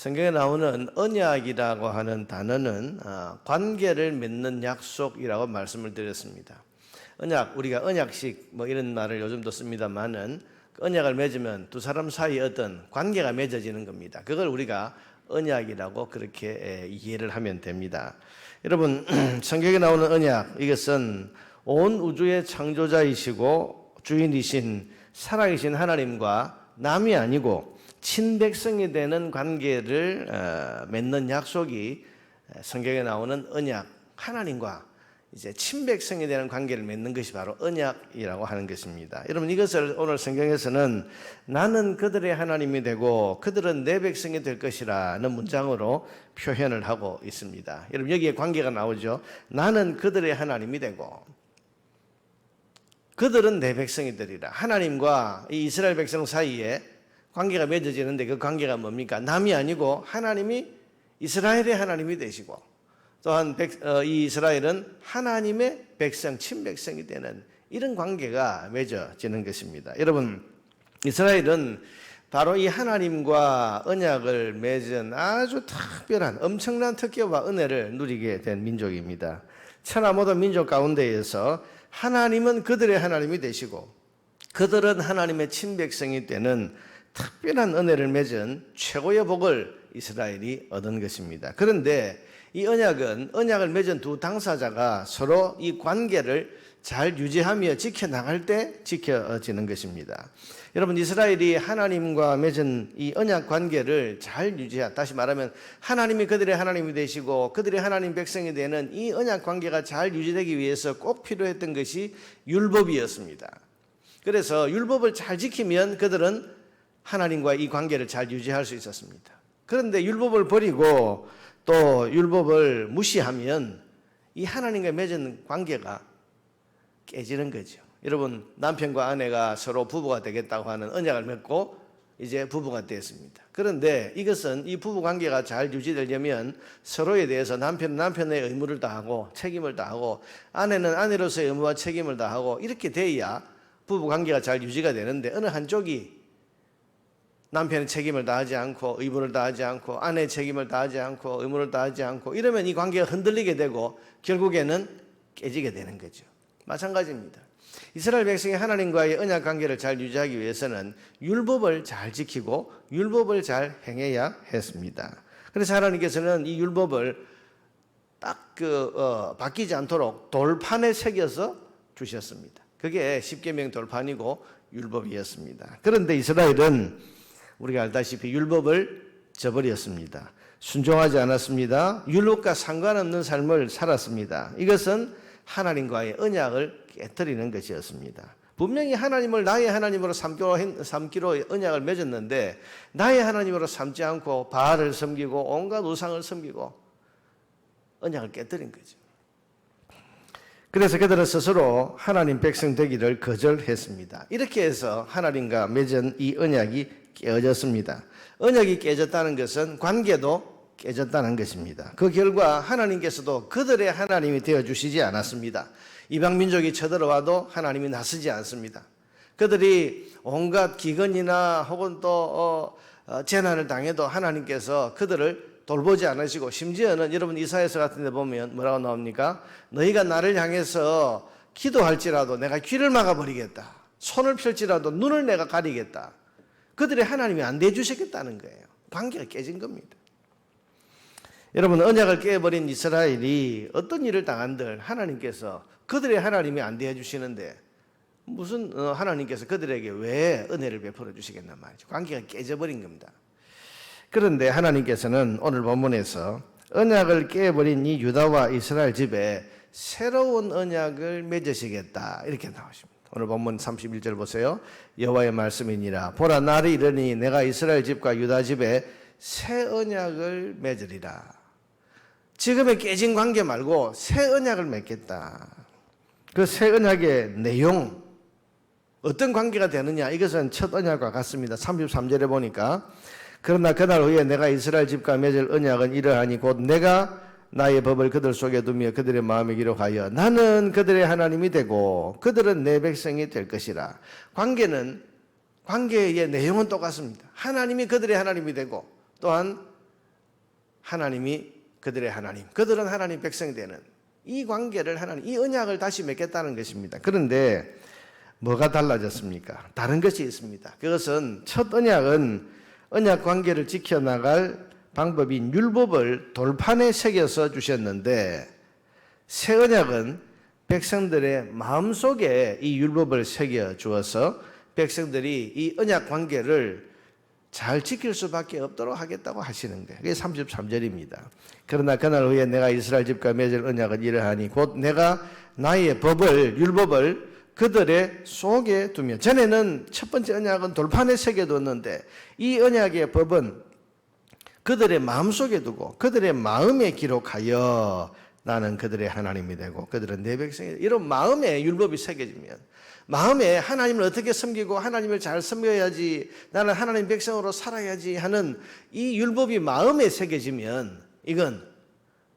성경에 나오는 언약이라고 하는 단어는 관계를 맺는 약속이라고 말씀을 드렸습니다. 언약, 우리가 언약식 이런 말을 요즘도 씁니다만은 언약을 맺으면 두 사람 사이에 어떤 관계가 맺어지는 겁니다. 그걸 우리가 언약이라고 그렇게 이해를 하면 됩니다. 여러분, 성경에 나오는 언약, 이것은 온 우주의 창조자이시고 주인이신 살아계신 하나님과 남이 아니고 친백성이 되는 관계를 맺는 약속이 성경에 나오는 언약, 하나님과 이제 친백성이 되는 관계를 맺는 것이 바로 언약이라고 하는 것입니다. 여러분, 이것을 오늘 성경에서는 나는 그들의 하나님이 되고 그들은 내 백성이 될 것이라는 문장으로 표현을 하고 있습니다. 여러분, 여기에 관계가 나오죠. 나는 그들의 하나님이 되고 그들은 내 백성이 되리라. 하나님과 이 이스라엘 백성 사이에 관계가 맺어지는데 그 관계가 뭡니까? 남이 아니고 하나님이 이스라엘의 하나님이 되시고 또한 이 이스라엘은 하나님의 백성, 친백성이 되는 이런 관계가 맺어지는 것입니다. 여러분, 이스라엘은 바로 이 하나님과 언약을 맺은 아주 특별한 엄청난 특권과 은혜를 누리게 된 민족입니다. 천하 모든 민족 가운데에서 하나님은 그들의 하나님이 되시고 그들은 하나님의 친백성이 되는 특별한 은혜를 맺은 최고의 복을 이스라엘이 얻은 것입니다. 그런데 이 언약을 맺은 두 당사자가 서로 이 관계를 잘 유지하며 지켜나갈 때 지켜지는 것입니다. 여러분, 이스라엘이 하나님과 맺은 이 언약 관계를 잘 다시 말하면 하나님이 그들의 하나님이 되시고 그들의 하나님 백성이 되는 이 언약 관계가 잘 유지되기 위해서 꼭 필요했던 것이 율법이었습니다. 그래서 율법을 잘 지키면 그들은 하나님과 이 관계를 잘 유지할 수 있었습니다. 그런데 율법을 버리고 또 율법을 무시하면 이 하나님과 맺은 관계가 깨지는 거죠. 여러분, 남편과 아내가 서로 부부가 되겠다고 하는 언약을 맺고 이제 부부가 되었습니다. 그런데 이것은 이 부부 관계가 잘 유지되려면 서로에 대해서 남편은 남편의 의무를 다하고 책임을 다하고 아내는 아내로서의 의무와 책임을 다하고 이렇게 돼야 부부 관계가 잘 유지가 되는데 어느 한쪽이 남편의 책임을 다하지 않고 의무를 다하지 않고 아내의 책임을 다하지 않고 의무를 다하지 않고 이러면 이 관계가 흔들리게 되고 결국에는 깨지게 되는 거죠. 마찬가지입니다. 이스라엘 백성이 하나님과의 언약 관계를 잘 유지하기 위해서는 율법을 잘 지키고 율법을 잘 행해야 했습니다. 그래서 하나님께서는 이 율법을 딱 바뀌지 않도록 돌판에 새겨서 주셨습니다. 그게 십계명 돌판이고 율법이었습니다. 그런데 이스라엘은 우리가 알다시피 율법을 저버렸습니다. 순종하지 않았습니다. 율법과 상관없는 삶을 살았습니다. 이것은 하나님과의 언약을 깨뜨리는 것이었습니다. 분명히 하나님을 나의 하나님으로 삼기로 언약을 맺었는데 나의 하나님으로 삼지 않고 바알을 섬기고 온갖 우상을 섬기고 언약을 깨뜨린 거죠. 그래서 그들은 스스로 하나님 백성 되기를 거절했습니다. 이렇게 해서 하나님과 맺은 이 언약이 깨어졌습니다. 언약이 깨졌다는 것은 관계도 깨졌다는 것입니다. 그 결과 하나님께서도 그들의 하나님이 되어주시지 않았습니다. 이방 민족이 쳐들어와도 하나님이 나서지 않습니다. 그들이 온갖 기근이나 혹은 또 재난을 당해도 하나님께서 그들을 돌보지 않으시고 심지어는 여러분 이사야서 같은 데 보면 뭐라고 나옵니까? 너희가 나를 향해서 기도할지라도 내가 귀를 막아버리겠다. 손을 펼지라도 눈을 내가 가리겠다. 그들의 하나님이 안 대해주시겠다는 거예요. 관계가 깨진 겁니다. 여러분, 언약을 깨버린 이스라엘이 어떤 일을 당한들 하나님께서 그들의 하나님이 안 대해주시는데 무슨 하나님께서 그들에게 왜 은혜를 베풀어 주시겠단 말이죠. 관계가 깨져버린 겁니다. 그런데 하나님께서는 오늘 본문에서 언약을 깨버린 이 유다와 이스라엘 집에 새로운 언약을 맺으시겠다 이렇게 나오십니다. 오늘 본문 31절 보세요. 여호와의 말씀이니라. 보라, 날이 이르니 내가 이스라엘 집과 유다 집에 새 언약을 맺으리라. 지금의 깨진 관계 말고 새 언약을 맺겠다. 그 새 언약의 내용, 어떤 관계가 되느냐, 이것은 첫 언약과 같습니다. 33절에 보니까 그러나 그날 후에 내가 이스라엘 집과 맺을 언약은 이러하니 곧 내가 나의 법을 그들 속에 두며 그들의 마음에 기록하여 나는 그들의 하나님이 되고 그들은 내 백성이 될 것이라. 관계의 내용은 똑같습니다. 하나님이 그들의 하나님이 되고 또한 하나님이 그들의 하나님, 그들은 하나님 백성이 되는 이 관계를 하나님, 이 언약을 다시 맺겠다는 것입니다. 그런데 뭐가 달라졌습니까? 다른 것이 있습니다. 그것은 첫 언약은 언약 관계를 지켜나갈 방법인 율법을 돌판에 새겨서 주셨는데, 새 언약은 백성들의 마음속에 이 율법을 새겨 주어서 백성들이 이 언약 관계를 잘 지킬 수밖에 없도록 하겠다고 하시는 거예요. 그게 33절입니다. 그러나 그날 후에 내가 이스라엘 집과 맺을 언약은 이러하니 곧 내가 나의 법을, 율법을 그들의 속에 두며, 전에는 첫 번째 언약은 돌판에 새겨뒀는데 이 언약의 법은 그들의 마음속에 두고 그들의 마음에 기록하여 나는 그들의 하나님이 되고 그들은 내 백성이 되고, 이런 마음에 율법이 새겨지면, 마음에 하나님을 어떻게 섬기고 하나님을 잘 섬겨야지, 나는 하나님 백성으로 살아야지 하는 이 율법이 마음에 새겨지면 이건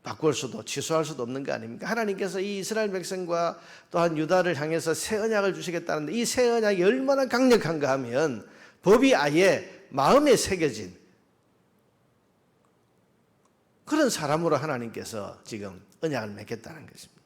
바꿀 수도 취소할 수도 없는 거 아닙니까? 하나님께서 이 이스라엘 백성과 또한 유다를 향해서 새 언약을 주시겠다는데 이 새 언약이 얼마나 강력한가 하면 법이 아예 마음에 새겨진 그런 사람으로 하나님께서 지금 언약을 맺겠다는 것입니다.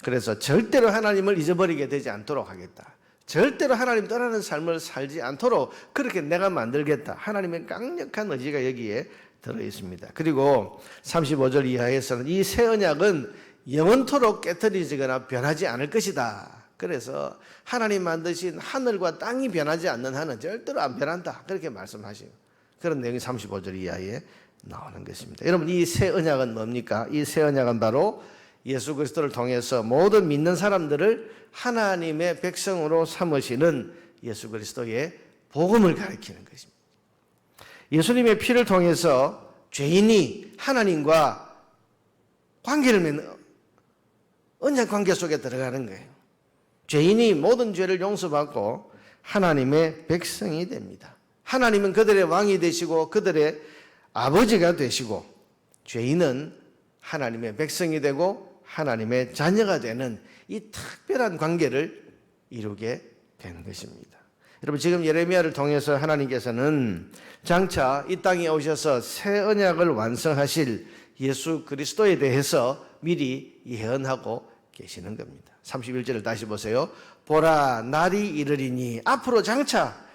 그래서 절대로 하나님을 잊어버리게 되지 않도록 하겠다. 절대로 하나님 떠나는 삶을 살지 않도록 그렇게 내가 만들겠다. 하나님의 강력한 의지가 여기에 들어있습니다. 그리고 35절 이하에서는 이 새 언약은 영원토록 깨트리지거나 변하지 않을 것이다. 그래서 하나님 만드신 하늘과 땅이 변하지 않는 한은 절대로 안 변한다. 그렇게 말씀하시고, 그런 내용이 35절 이하에 나오는 것입니다. 여러분, 이 새 언약은 뭡니까? 이 새 언약은 바로 예수 그리스도를 통해서 모든 믿는 사람들을 하나님의 백성으로 삼으시는 예수 그리스도의 복음을 가리키는 것입니다. 예수님의 피를 통해서 죄인이 하나님과 관계를 맺는 언약 관계 속에 들어가는 거예요. 죄인이 모든 죄를 용서받고 하나님의 백성이 됩니다. 하나님은 그들의 왕이 되시고 그들의 아버지가 되시고, 죄인은 하나님의 백성이 되고 하나님의 자녀가 되는 이 특별한 관계를 이루게 된 것입니다. 여러분, 지금 예레미야를 통해서 하나님께서는 장차 이 땅에 오셔서 새 언약을 완성하실 예수 그리스도에 대해서 미리 예언하고 계시는 겁니다. 31절을 다시 보세요. 보라, 날이 이르리니, 앞으로 장차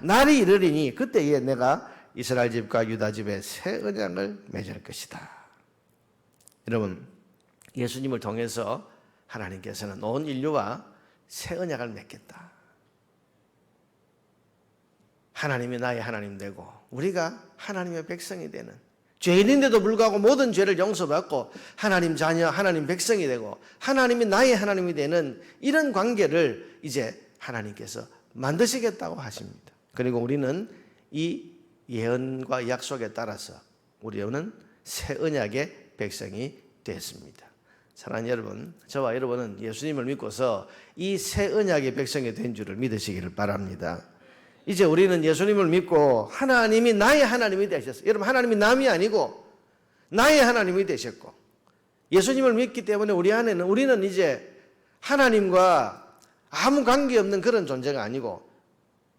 날이 이르리니 그때에 내가 이스라엘 집과 유다 집에 새 언약을 맺을 것이다. 여러분, 예수님을 통해서 하나님께서는 온 인류와 새 언약을 맺겠다. 하나님이 나의 하나님 되고 우리가 하나님의 백성이 되는, 죄인인데도 불구하고 모든 죄를 용서받고 하나님 자녀, 하나님 백성이 되고 하나님이 나의 하나님이 되는 이런 관계를 이제 하나님께서 만드시겠다고 하십니다. 그리고 우리는 이 예언과 약속에 따라서 우리는 새 언약의 백성이 됐습니다. 사랑하는 여러분, 저와 여러분은 예수님을 믿고서 이 새 언약의 백성이 된 줄을 믿으시기를 바랍니다. 이제 우리는 예수님을 믿고 하나님이 나의 하나님이 되셨어요. 여러분, 하나님이 남이 아니고 나의 하나님이 되셨고, 예수님을 믿기 때문에 우리 안에는, 우리는 이제 하나님과 아무 관계없는 그런 존재가 아니고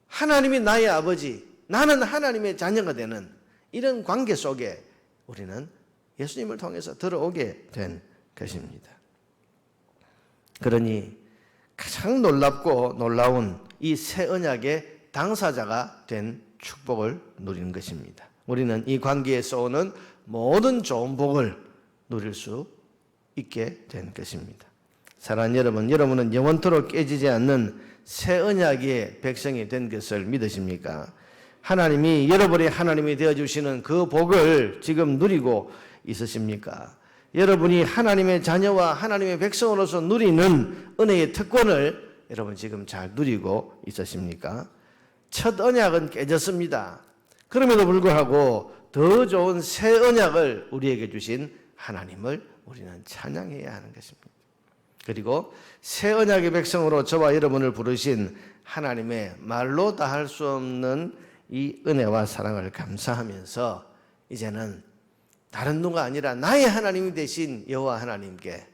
하나님이 나의 아버지, 나는 하나님의 자녀가 되는 이런 관계 속에 우리는 예수님을 통해서 들어오게 된 것입니다. 그러니 가장 놀랍고 놀라운 이 새 언약의 당사자가 된 축복을 누리는 것입니다. 우리는 이 관계에서 오는 모든 좋은 복을 누릴 수 있게 된 것입니다. 사랑하는 여러분, 여러분은 영원토록 깨지지 않는 새 언약의 백성이 된 것을 믿으십니까? 하나님이 여러분의 하나님이 되어주시는 그 복을 지금 누리고 있으십니까? 여러분이 하나님의 자녀와 하나님의 백성으로서 누리는 은혜의 특권을 여러분 지금 잘 누리고 있으십니까? 첫 언약은 깨졌습니다. 그럼에도 불구하고 더 좋은 새 언약을 우리에게 주신 하나님을 우리는 찬양해야 하는 것입니다. 그리고 새 언약의 백성으로 저와 여러분을 부르신 하나님의 말로 다 할 수 없는 이 은혜와 사랑을 감사하면서 이제는 다른 누가 아니라 나의 하나님이 되신 여호와 하나님께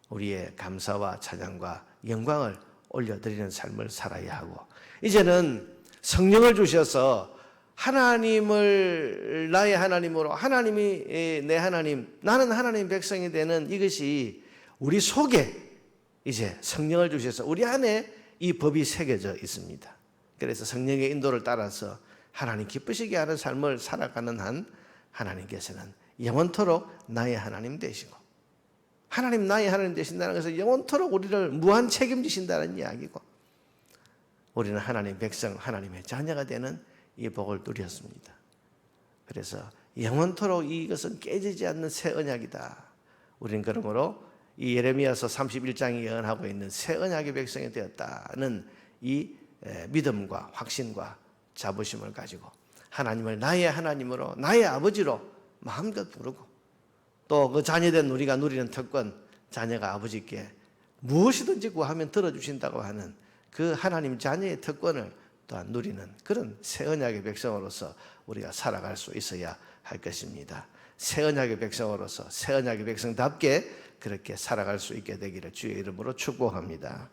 우리의 감사와 찬양과 영광을 올려드리는 삶을 살아야 하고, 이제는 성령을 주셔서 하나님을 나의 하나님으로, 하나님이 내 하나님, 나는 하나님 백성이 되는 이것이 우리 속에 이제 성령을 주셔서 우리 안에 이 법이 새겨져 있습니다. 그래서 성령의 인도를 따라서 하나님 기쁘시게 하는 삶을 살아가는 한 하나님께서는 영원토록 나의 하나님 되시고, 하나님 나의 하나님 되신다는 것은 영원토록 우리를 무한 책임지신다는 이야기고, 우리는 하나님 백성, 하나님의 자녀가 되는 이 복을 누렸습니다. 그래서 영원토록 이것은 깨지지 않는 새 언약이다. 우리는 그러므로 이 예레미야서 31장이 예언하고 있는 새 언약의 백성이 되었다는 이 믿음과 확신과 자부심을 가지고 하나님을 나의 하나님으로, 나의 아버지로 마음껏 부르고, 또 그 자녀된 우리가 누리는 특권, 자녀가 아버지께 무엇이든지 구하면 들어주신다고 하는 그 하나님 자녀의 특권을 또한 누리는 그런 새 언약의 백성으로서 우리가 살아갈 수 있어야 할 것입니다. 새 언약의 백성으로서 새 언약의 백성답게 그렇게 살아갈 수 있게 되기를 주의 이름으로 축복합니다.